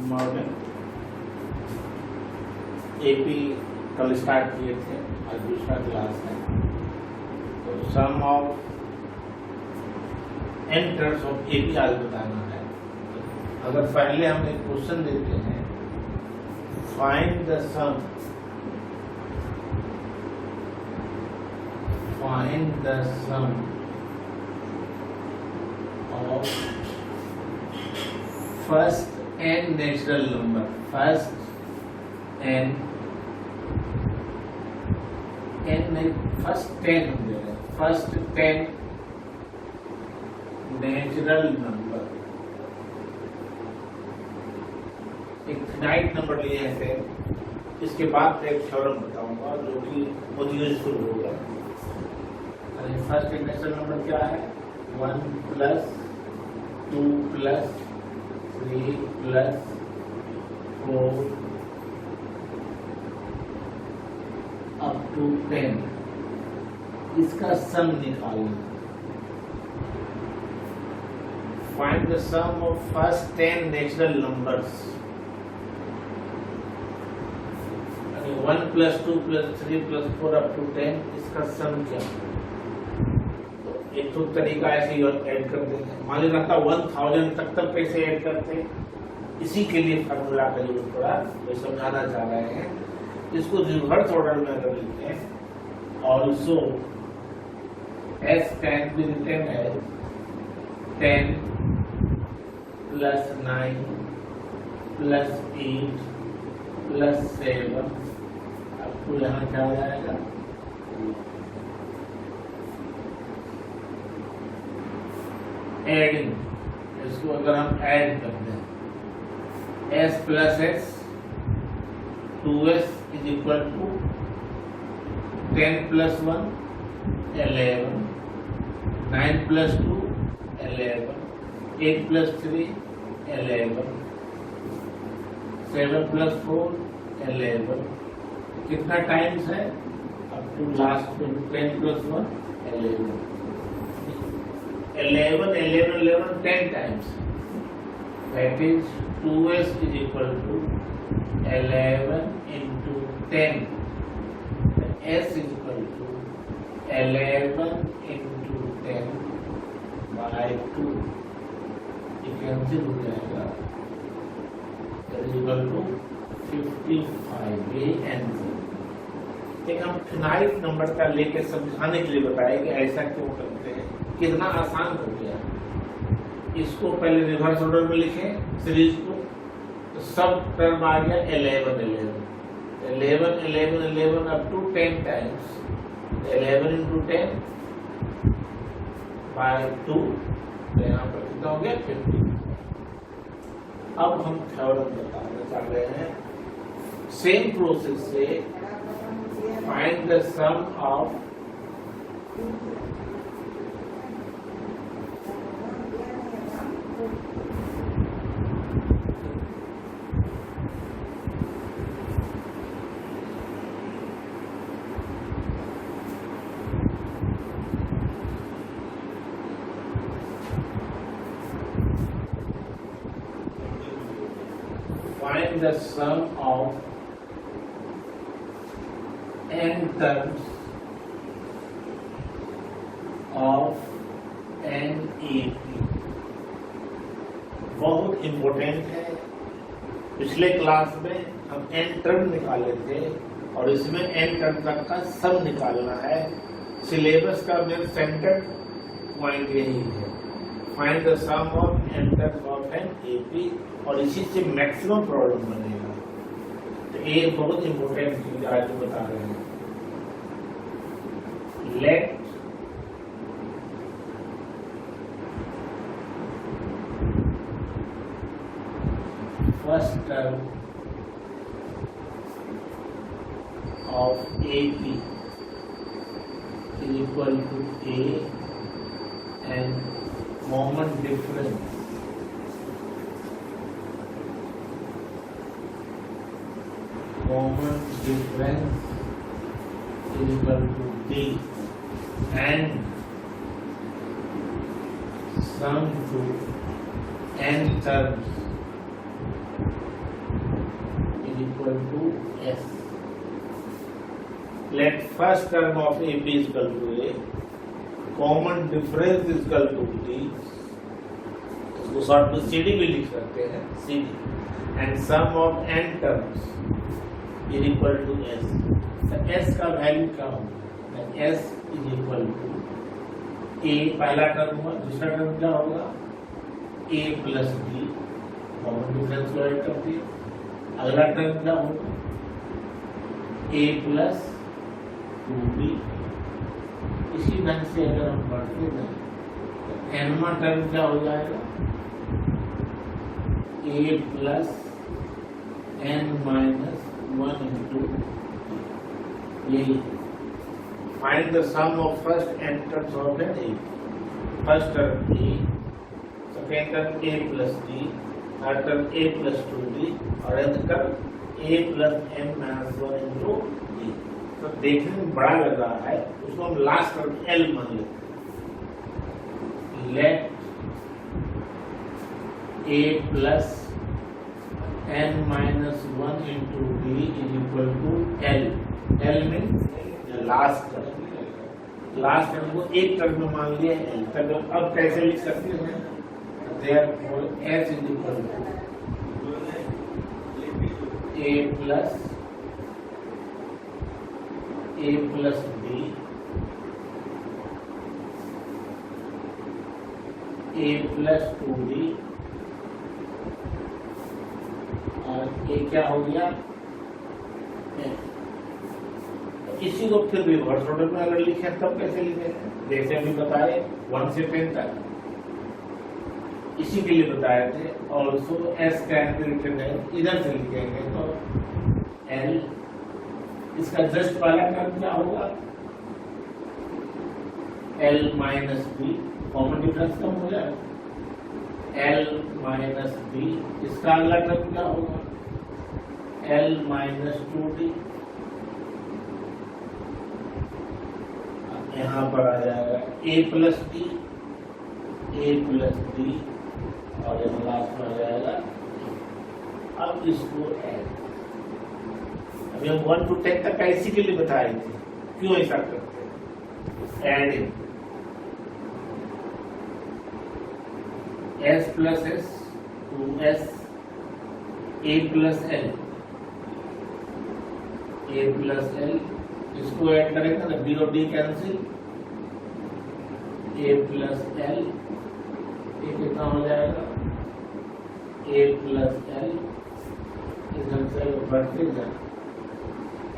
Morning. AP कल start किए थे, आज दूसरा क्लास है। तो sum of n terms of AP आज बताना है। अगर पहले हम एक क्वेश्चन देते हैं, find the sum of first n natural number, first n first 10 natural number, एक फिनाइट नंबर लिए थे। इसके बाद एक थ्योरम बताऊंगा जो कि बहुत यूजफुल होगा। फर्स्ट नेचुरल नंबर क्या है? 1 + 2 + 3 + 4 up to 10। इसका सम निकालना। Find the sum of first 10 natural numbers. 1 + 2 + 3 + 4 up to 10, इसका सम क्या है? एक तो तरीका ऐसे ही ऐड कर देते हैं। मान लीजिए 1000 तक कैसे ऐड करते हैं, इसी के लिए फार्मूला का यूज थोड़ा तो समझाना चाह रहे हैं। इसको रिवर्स ऑर्डर में अगर लिखते हैं, also s can be written as 10 + 9 + 8 + 7। आपको यहाँ क्या हो जाएगा? एडिंग। इसको अगर हम ऐड कर दें, s + s 2s = 10 + 1 11, 9 + 2 11, 8 + 3 11, 7 + 4 11। कितना टाइम्स है? Up to last 10 + 1 11। 11 11 11 10 times, that is 2s = 11 into 10, s = 11 into 10 by 2। ये कैंसिल हो जाएगा, that is equal to 55। ये आंसर। एक हम फिनाइट नंबर का लेके समझाने के लिए बताया कि ऐसा क्यों करते हैं, कितना आसान हो गया। इसको पहले रिवर्स ऑर्डर में लिखें सीरीज को, तो सब टर्म आ गया 11 11 11 11 11 up to 10 times, 11 into 10 by 2, तो यहाँ पर कितना हो गया? 50। अब हम थ्योरम बताना चाह रहे हैं। सेम प्रोसेस से find the sum of find the sum of n terms of an AP। बहुत इम्पोर्टेंट है। पिछले क्लास में हम n टर्म निकाले थे और इसमें n टर्म तक का सम निकालना है। सिलेबस का मेन सेंटर पॉइंट यही है, find the sum of n terms of an AP, और इसी से मैक्सिमम प्रॉब्लम बनेगा। तो ये बहुत इंपॉर्टेंट चीज आज बता रहे हैं। Let first term of AP is equal to A and common difference is equal to D, and sum to n terms to S. Let first term of AB is equal to A, common difference is equal to D, इसको short में CD भी लिख सकते हैं, CD, and sum of n terms is equal to S. तो S का value क्या होगा? S is equal to A पहला टर्म हुआ, दूसरा टर्म क्या होगा? A plus B, common difference को ऐड करती है, अगला टर्म क्या होगा? A plus 2B। इसी ढंग से अगर हम बढ़ते जाए तो nवां टर्म क्या हो जाएगा? A plus n minus 1 into यही। Find the sum of first n terms of an A. First term A, second term A plus D, third term A plus 2D और nth term A plus n minus 1 into D। तो देखने में बड़ा लग रहा है, उसको हम लास्ट टर्म L मान लेते हैं। Let A plus n minus 1 into D is equal to L। L means last term. Last term को एक टर्म में मान लिया L। तब अब कैसे लिख सकते हैं? Therefore S is equal to A plus B, A plus 2B और A क्या हो गया? इसी को फिर रिवर्स ऑर्डर में अगर लिखे तब कैसे लिखे? जैसे अभी बताए 1 से 10 तक, इसी के लिए बताए थे। Also S can be written as, इधर से लिखेंगे तो L, इसका जस्ट वाला टर्म क्या होगा? L minus B, common difference कम हो जाएगा। L माइनस बी, इसका अगला टर्म क्या होगा? L minus 2D। यहाँ पर आ जाएगा A plus D, A plus D और यहाँ लास्ट में आ जाएगा। अब इसको ऐड, अभी हम 1 to 10 तक इसी के लिए बताए थे, क्यों ऐसा करते हैं? Adding S plus S 2S, A plus L, A plus L, इसको ऐड करेंगे ना, B और D cancel, A plus L, ये कितना हो जाएगा? A प्लस L, इधर से बढ़ते जाए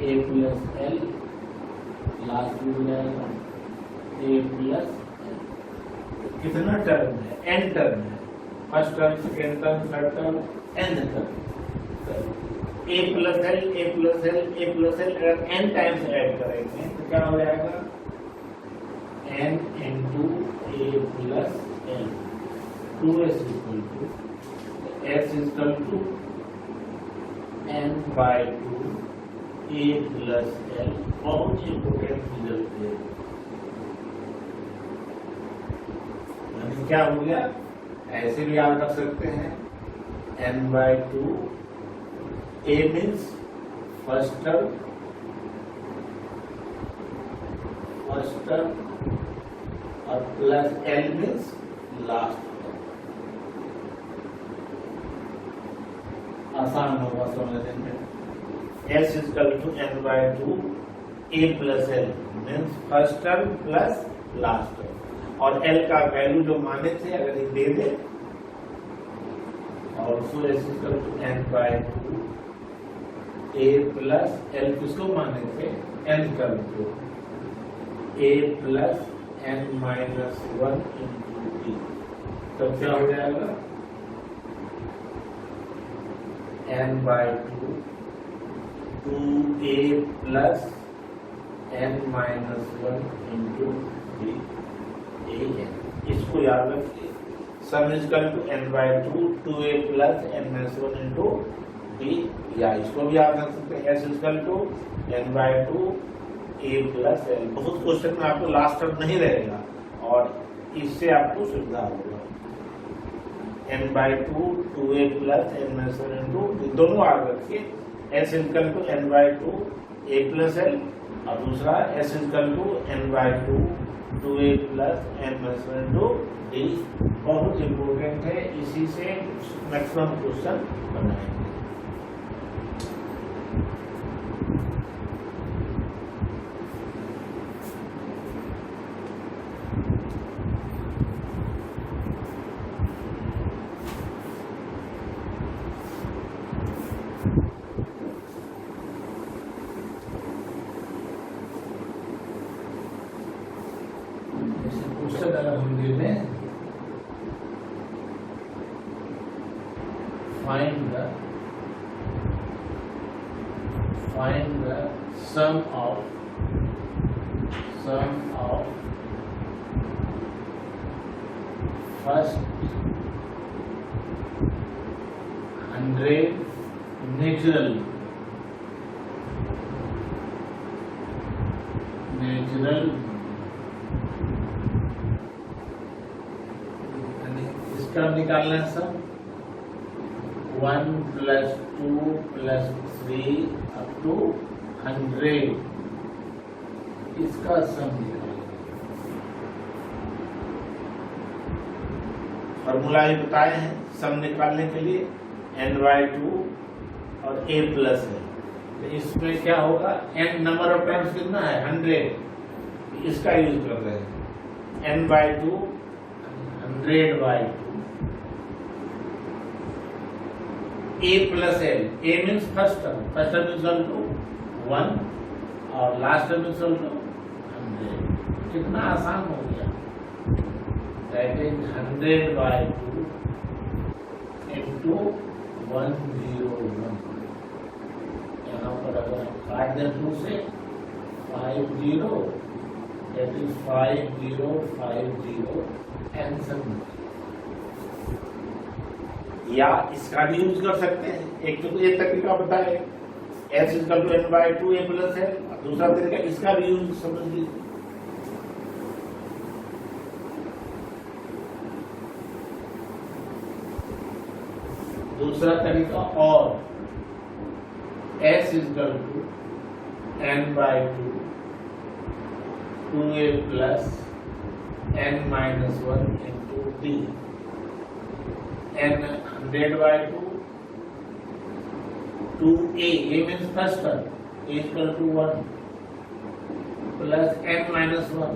A प्लस L, लास्ट में हो जाएगा A प्लस L। कितना टर्म है? n टर्म है। First term, second term, third term, n term. A plus L, A plus L, A plus L अगर n टाइम्स ऐड करेंगे तो क्या हो जाएगा? n into A plus L, 2S equal to S equal to n by 2 A plus L। बहुत important result है। यानी क्या हो गया? ऐसे भी याद रख सकते हैं, n by 2 A means first term और plus L means last term. आसान होगा समझने में। S is equal to n by 2 A plus L means first term plus last term और L का वैल्यू जो माने थे अगर ये दे दे, also S is equal to n by 2 A plus L किसको माने थे? n टर्म को, A plus n minus 1 into D। तो क्या हो जाएगा? n by 2 2A plus n minus 1 into D A n। इसको याद रखिए, sum is equal to n by 2 2A plus n minus 1 into D, या इसको भी याद रख सकते हैं, S is equal to n by 2 A plus L। बहुत क्वेश्चन में आपको लास्ट टर्म नहीं रहेगा और इससे आपको सुविधा होगा। n by 2 2A plus n minus 1 into D, दोनों याद रखिए। s equal to n by two a plus L, और दूसरा s equal to n by two 2a plus n minus one to D. बहुत इम्पोर्टेंट है, इसी से maximum question बनाएंगे। क्वेश्चन अगर हम ले लें, find the sum of first 100 natural इसका निकालना है सब 1 प्लस 2 प्लस 3 अप टू 100, इसका सम निकालना। फॉर्मूला ही बताए हैं सम निकालने के लिए, n बाई 2 और a प्लस है। तो इसमें क्या होगा, n नंबर ऑफ टर्म्स कितना है 100, इसका यूज कर रहे हैं। n by 2 100 by 2 a plus L, a means first term equal to 1 और लास्ट टर्म इक्वल टू 100। कितना आसान हो गया, दैट इज 100 बाई 2 इंटू 101। यहाँ पर अगर हम काट दें 2 से 50, दैट इज 5050 आंसर। या इसका भी यूज कर सकते हैं, एक तो ये तरीका बताए s equal to n by 2 a plus है, दूसरा तरीका इसका भी यूज समझ लीजिए। दूसरा तरीका, और s equal to n by 2 2a plus n minus 1 into d, n 100 by 2a, a means first term, a equal to 1 plus n minus 1,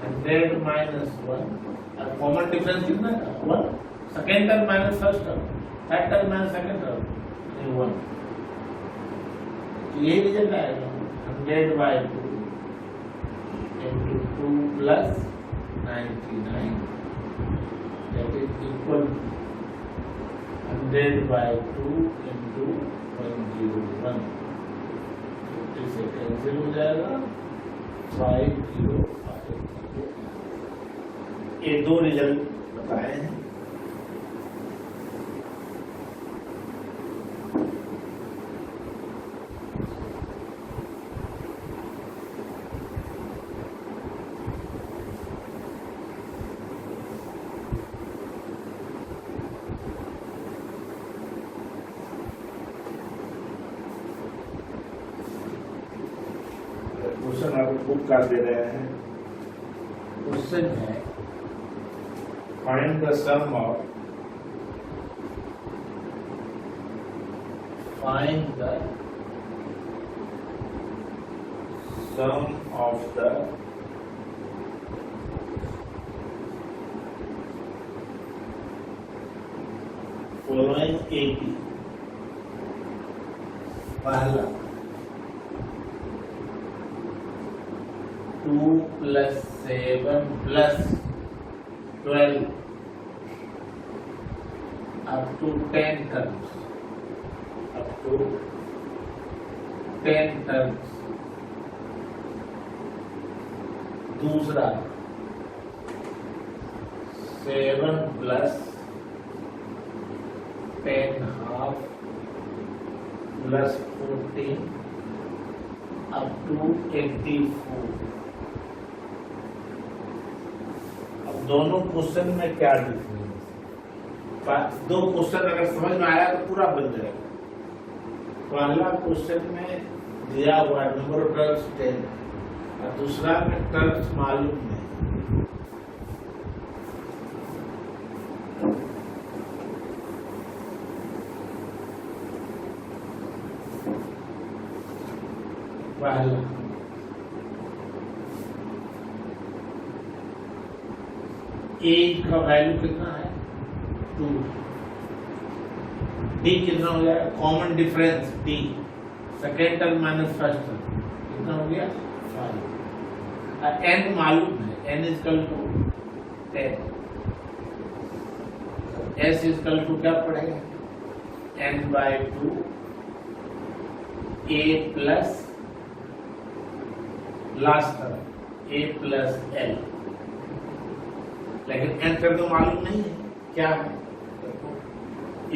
100 minus 1, और कॉमन डिफरेंस कितना था 1, second term minus first term, third term minus second term 1, यही result आएगा 100 by 2 into 2 plus 99, that is equal to 100 by 2 into 101, 50 से cancel हो जाएगा 5050। ये दो रिजल्ट बताए हैं। क्वेश्चन आपको बुक कर दे रहे हैं। क्वेश्चन है find the sum of the following AP। पहला 2 plus 7 plus 12 up to 10 terms, up to 10 terms। दूसरा 7 plus 10 half plus 14 up to 84। दोनों क्वेश्चन में क्या डिफरेंस, दो क्वेश्चन अगर समझ में आया तो पूरा बन जाएगा। पहला क्वेश्चन में दिया हुआ नंबर ऑफ टर्म्स 10 और दूसरा में टर्म्स मालूम नहीं। पहला ए का वैल्यू कितना है 2, डी कितना हो जाएगा common difference D second term minus first term कितना हो गया 5। एन मालूम है N equal to 10, S equal to क्या पड़ेगा n/2 a plus last term a plus l, लेकिन n टर्म तो मालूम नहीं है क्या है,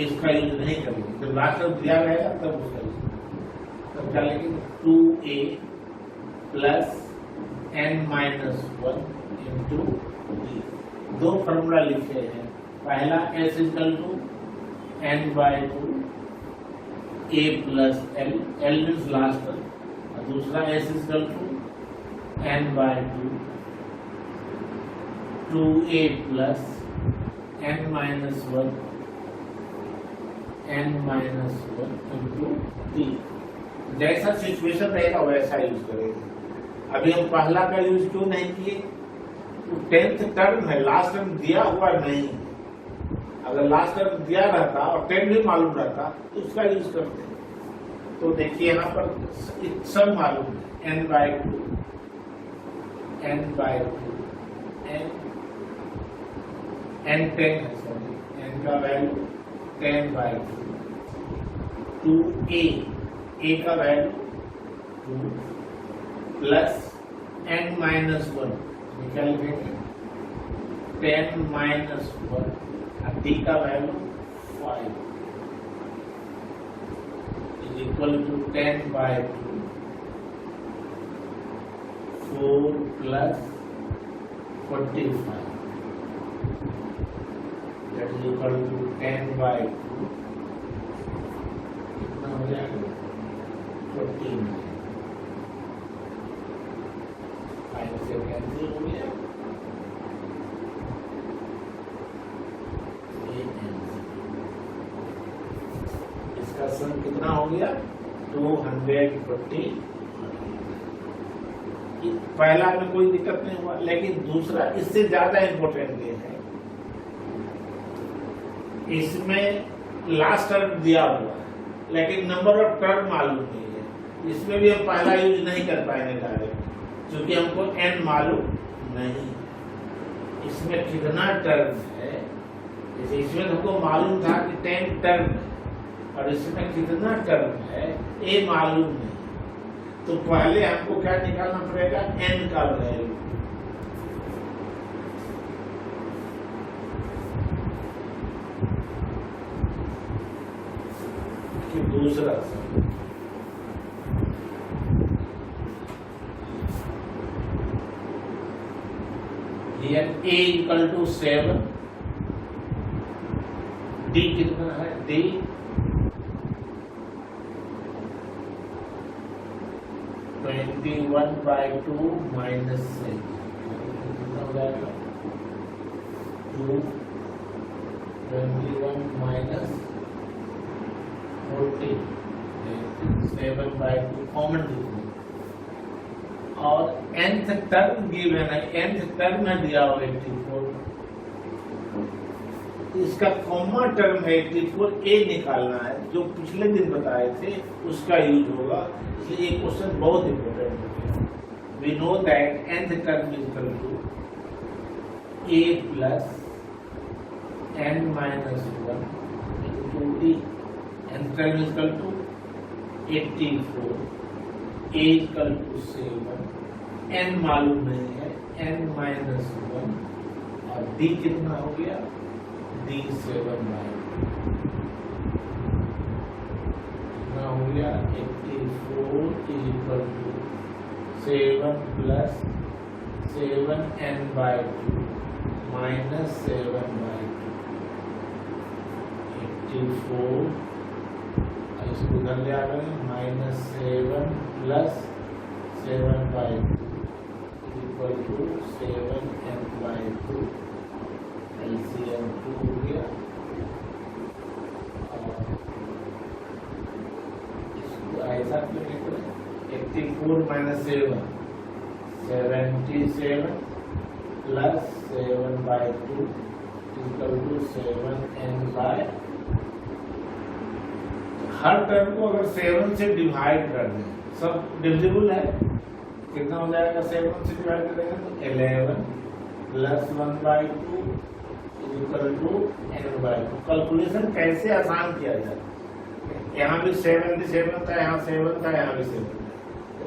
इसका यूज नहीं करेंगे। जब लास्ट टर्म दिया रहेगा तब उसका यूज, तब क्या लिखेंगे 2a plus n-1 into d। दो फॉर्मूला लिखे हैं, पहला s equal to n/2 a plus l, l means last term, और दूसरा s equal to n/2 2a plus n-1 into d। जैसा सिचुएशन रहेगा वैसा यूज करेंगे। अभी हम पहला का यूज क्यों नहीं किए, तो 10th टर्म है, लास्ट टर्म दिया हुआ नहीं। अगर लास्ट टर्म दिया रहता और 10 भी मालूम रहता तो उसका यूज करते। तो देखिए यहाँ पर सब मालूम है n/2 n10 है, सॉरी n का वैल्यू 10/2 2a, a का वैल्यू 2 प्लस n-1 निकाल देंगे 10-1 और d का value 5 is equal to 10/2 4 plus 45 that is equal to 10/2 कितना हो जाएगा 14 फाइव से कैंसिल हो गया। इसका सम कितना हो गया 240। पहला में कोई दिक्कत नहीं हुआ, लेकिन दूसरा इससे ज्यादा इंपॉर्टेंट ये है, इसमें लास्ट टर्म दिया हुआ है लेकिन नंबर ऑफ टर्म मालूम नहीं है। इसमें भी हम पहला यूज नहीं कर पाएंगे डायरेक्ट, क्योंकि हमको n मालूम नहीं। इसमें कितना टर्म है, जैसे इसमें हमको मालूम था कि 10 टर्म है, और इसमें कितना टर्म है a मालूम नहीं। तो पहले हमको क्या निकालना पड़ेगा n का वैल्यू। दूसरा here a equal to 7, d कितना है d 21/2 minus 6 कितना हो जाएगा 2 21 minus 40 7/2 कॉमन डिफरेंस, और nth टर्म गिवन है, nth टर्म में दिया हुआ 84, इसका कॉमन टर्म है 84, a निकालना है, जो पिछले दिन बताए थे उसका यूज होगा, इसलिए ये क्वेश्चन बहुत इंपॉर्टेंट है। We know that nth term is equal to a plus n-1 into d, nth term is equal to 84, a equal to 7, n मालूम नहीं है n-1, और d कितना हो गया d 7/2 कितना हो गया 84 is equal to 7 plus 7n/2 minus 7/2 84 इसको उधर ले आ गए, -7 + 7/2 इक्वल टू 7n/2। LCM 2 हो गया और इसको ऐसा क्यों लिख रहे हैं? 84 - 7 77 + 7/2 equal to 7n/। Her term को अगर 7 से डिवाइड कर दें, सब डिविजिबल है, कितना हो जाएगा? 7 से डिवाइड करेंगे तो 11 + 1/2 इक्वल टू n/2। कैलकुलेशन कैसे आसान किया जाए? यहाँ भी 7 था, यहाँ 7 था, यहाँ भी 7 था।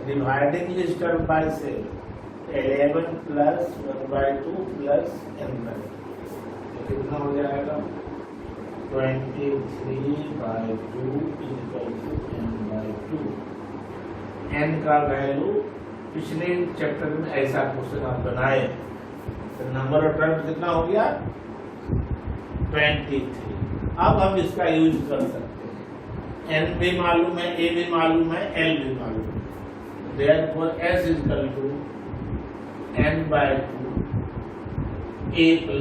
Dividing this term by 7, 11 + 1/2 + n/2 कितना हो जाएगा? 23/2 इक्वल टू n/2। n का वैल्यू पिछले चैप्टर में ऐसा क्वेश्चन आप बनाए तो नंबर ऑफ टर्म्स कितना हो गया? 23। अब हम इसका यूज कर सकते हैं, n भी मालूम है, a भी मालूम है, l भी मालूम है। Therefore s equal to n/2 a + l।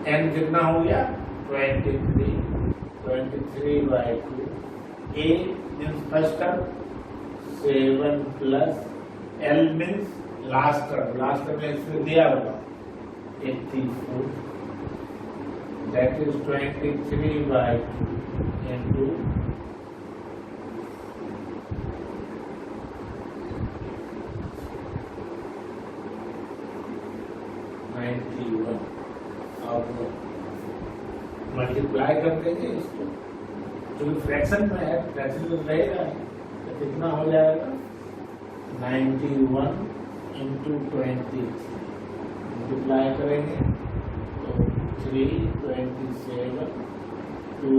n कितना हो गया? 23 23/2 a means first term, 7 + l means last term में इसमें दिया होगा 84, दैट इज 23/2 into 91। अब मल्टीप्लाई कर देंगे इसको, जो फ्रैक्शन में है, फ्रैक्शन में रहेगा तो कितना हो जाएगा? 91 × 23 मल्टीप्लाई करेंगे तो 327 2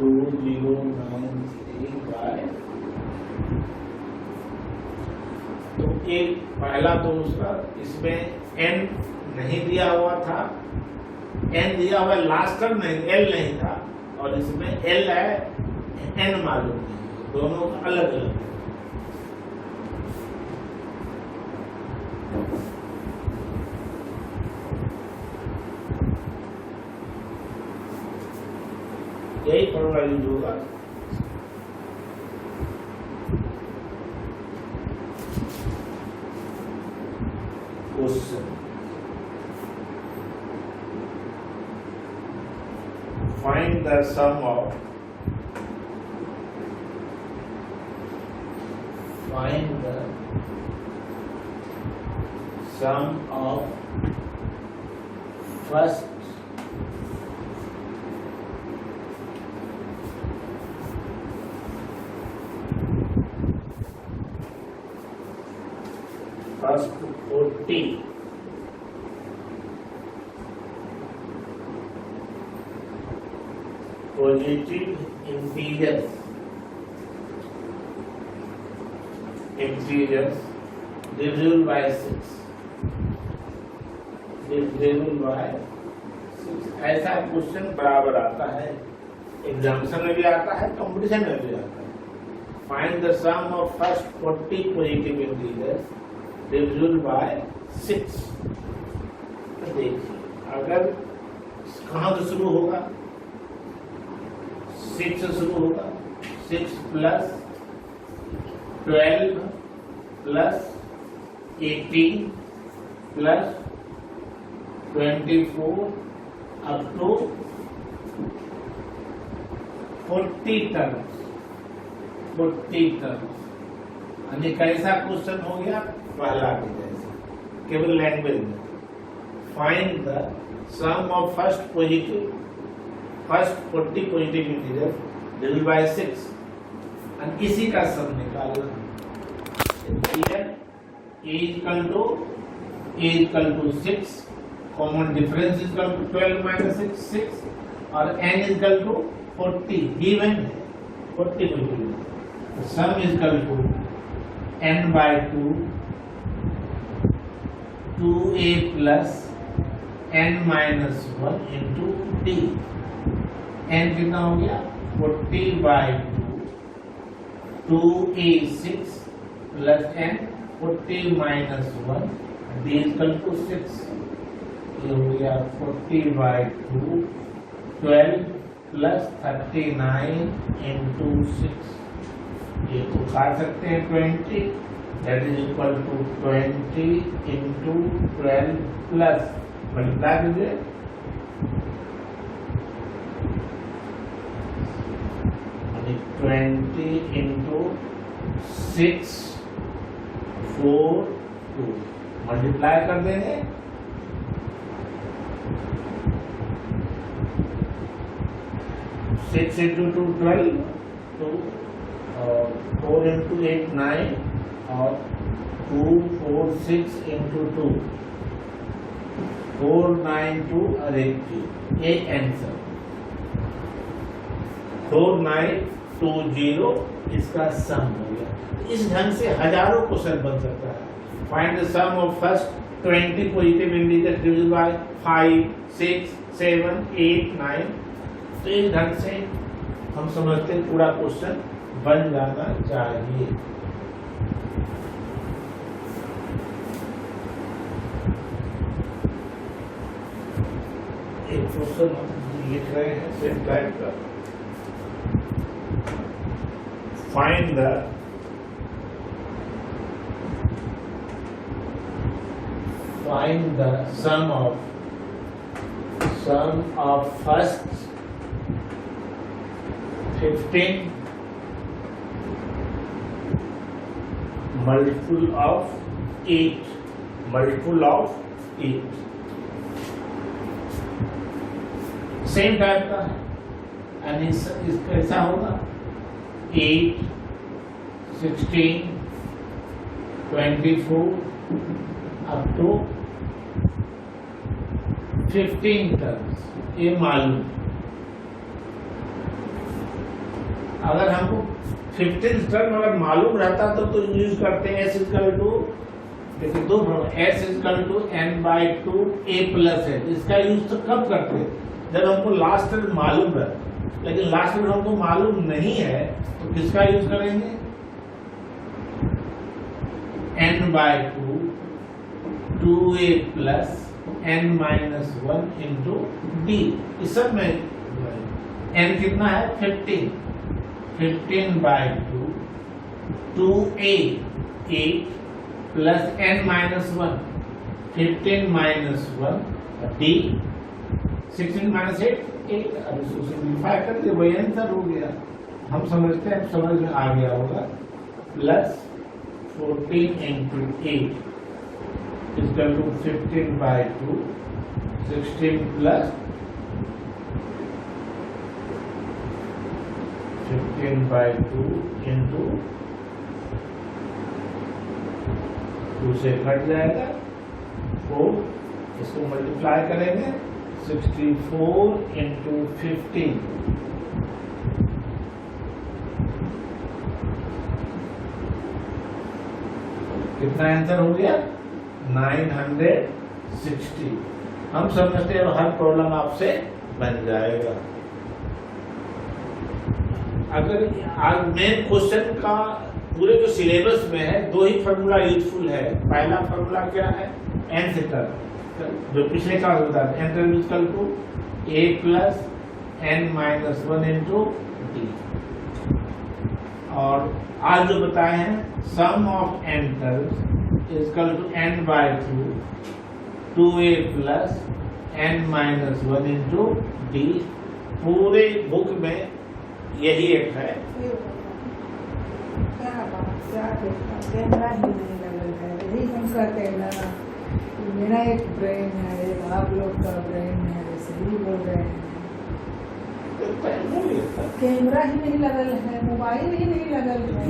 2093/। तो एक पहला तो उसका इसमें n नहीं दिया हुआ था, n दिया हुआ लास्ट टर्म नहीं, l नहीं था, और इसमें l है, n मालूम नहीं, दोनों अलग अलग। यही फॉर्मूला यूज होगा। Question find the sum of first first 40 positive integers divisible by 6 ऐसा क्वेश्चन बराबर आता है, एग्जामिनेशन में भी आता है, कंपटीशन में भी आता है। Find the sum of first 40 positive integers divisible by 6। तो देखिए अगर कहाँ से शुरू होगा? 6 से शुरू होगा, 6 + 12 + 18 + 24 up to 40 टर्म्स। यानी कैसा क्वेश्चन हो गया? पहला के जैसा, केवल लैंग्वेज में। Find the sum of first 40 positive integer divided by 6, और इसी का सम निकालना। a equal to 6, common difference equal to 12 - 6 और n इक्वल टू 40 गिवन है, 40 positive. Sum equal to n/2 2a + n minus 1 into D. n कितना हो गया 40/2 2a6 plus n 40 minus 1 d equal to 6। ये हो गया 40/2 12 प्लस 39 इंटू 6। ये तो काट सकते हैं 20, that is equal to 20 into 12 plus multiply कीजिए 20 इंटू 6 4 2 मल्टीप्लाई कर देंगे 6 इंटू 2 12 तो 4 इंटू 8 9 और 2 4 6 इंटू 2 4 9 2 और 8 3 ये आंसर 4920 इसका सम हो गया। इस ढंग से हजारों क्वेश्चन बन सकता है। Find the sum of first 20 positive integer divided by 5 6 7 8 9। तो इस ढंग से हम समझते हैं पूरा क्वेश्चन बन जाना चाहिए। एक क्वेश्चन हम लिख रहे हैं सेम टाइप का। Find the sum of first 15 multiple of 8 same type का है। यानी इसका ऐसा होगा 8 16 24 अप टू 15 टर्म्स ये मालूम। अगर हमको 15 टर्म अगर मालूम रहता तो यूज करते हैं s इक्वल टू, देखिए दो s equal to n/2 a plus है। इसका यूज तो कब करते हैं जब हमको लास्ट टर्म मालूम रहता, लेकिन लास्ट टर्म हमको मालूम नहीं है तो किसका यूज करेंगे n/2 2a plus n minus 1 into D. इस सब में n कितना है 15 15/2 2a 8 plus n minus 1 15 minus 1 D 16 minus 8 अब इसको सिंप्लीफाई करके वही आंसर हो गया। हम समझते हैं समझ में आ गया होगा। Plus 14 into 8 equal to 15/2 16 plus 15/2 into 2 से कट जाएगा 4, इसको मल्टीप्लाई करेंगे 64 इंटू 15 कितना आंसर हो गया 960। हम समझते हैं हर प्रॉब्लम आपसे बन जाएगा। अगर आज मेन क्वेश्चन का पूरे जो सिलेबस में है दो ही फॉर्मूला यूजफुल है। पहला फॉर्मूला क्या है n से टर्म जो पिछले क्लास में बताया n term equal to a plus n minus 1 into D. और आज जो बताए हैं sum of n terms equal to n/2 2a plus n minus 1 into D. पूरे बुक में यही एक है। मेरा एक ब्रेन है, आप लोग का ब्रेन है, सही बोल रहे हैं। कैमरा ही नहीं लगल है, मोबाइल ही नहीं लगल है।